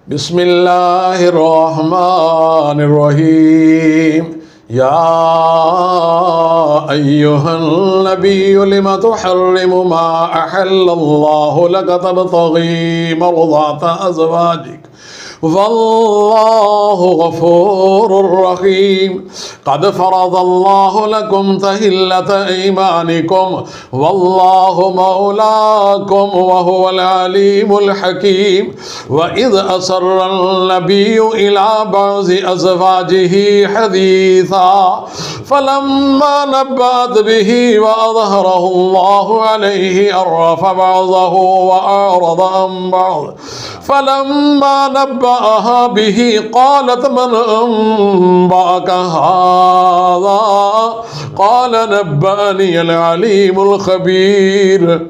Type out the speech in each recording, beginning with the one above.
بسم الله الرحمن الرحيم. يا أيها النبي لم تحرم ما أحل الله لك تبتغي مرضات أزواجك والله غفور رحيم. قد فرض الله لكم تحلة أيمانكم والله مولاكم وهو العليم الحكيم. وإذ أسر النبي إلى بعض أزواجه حديثا فلما نبأت به وأظهره الله عليه عرف بعضه وأعرض عن بعض فلما نبأها به قالت من أنبأك هذا قال نبأني العليم الخبير.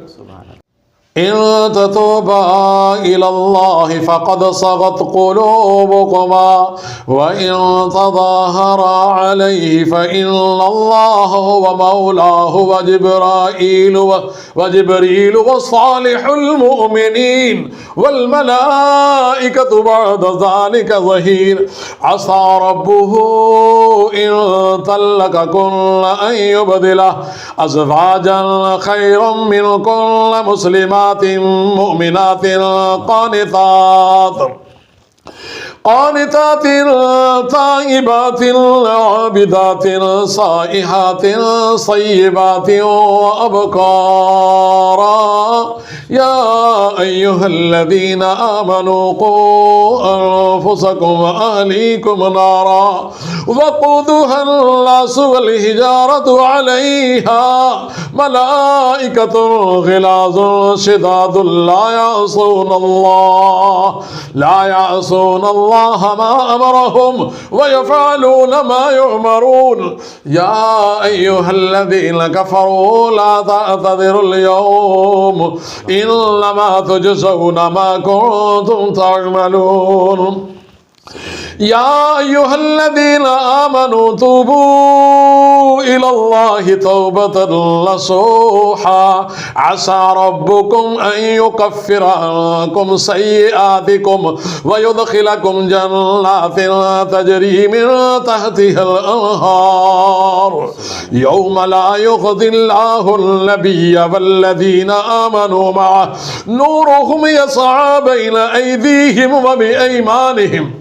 إن تتوبا إلى الله فقد صغت قلوبكما وإن تظاهرا عليه فإن الله هو مولاه وجبريل وصالح المؤمنين والملائكة بعد ذلك ظهير. عسى ربه إن طلقكن أن يبدله أزواجا خيرا منكن مسلمات مؤمنات قانتات تائبات عابدات صائحات صيبات وأبكارا. يا أيها الذين آمنوا قوا أنفسكم وأهليكم نارا وقودها الناس والحجارة عليها ملائكة غلاظ شداد لا يعصون الله ما أمرهم ويفعلون ما يؤمرون. يا أيها الذين كفروا لا تعتذروا اليوم إنما تجزون ما كنتم تعملون. يا أيها الذين آمنوا توبوا إلى الله توبة نصوحا عسى ربكم أن يكفر عنكم سيئاتكم ويدخلكم جنات تجري من تحتها الأنهار يوم لا يخزي الله النبي والذين آمنوا معه نورهم يسعى بين أيديهم وبأيمانهم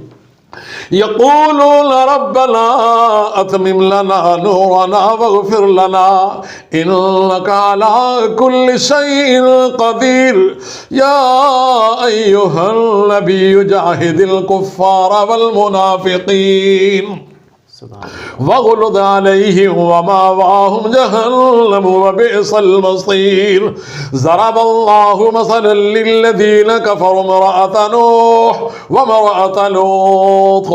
يقولون ربنا أتمم لنا نورنا واغفر لنا إنك على كل شيء قدير. يا أيها النبي جاهد الكفار والمنافقين واغلظ عليهم ومأواهم جهنم وبئس المصير. ضرب الله مثلا للذين كفروا امرأة نوح وامرأة لوط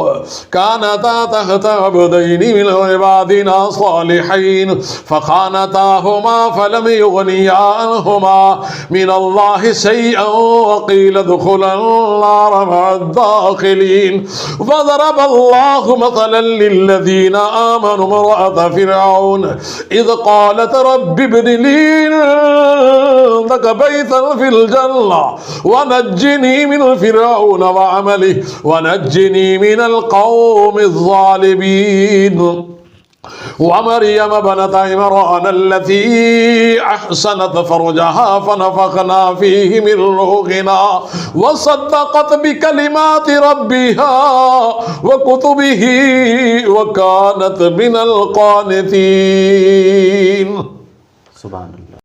كانتا تحت عبدين من عبادنا صالحين فخانتاهما فلم يغنيا عنهما من الله شيئا وقيل ادخلا النار مع الداخلين. وضرب الله مثلا للذين آمنوا امرأة فرعون إذ قالت رب ابن لي عندك بيتا في الجنة ونجني من فرعون وعمله ونجني من القوم الظالمين. ومريم بنت عمران التي أحسنت فرجها فنفخنا فيه من روحنا وصدقت بكلمات ربها وكتبه وكانت من القانتين. سبحان الله.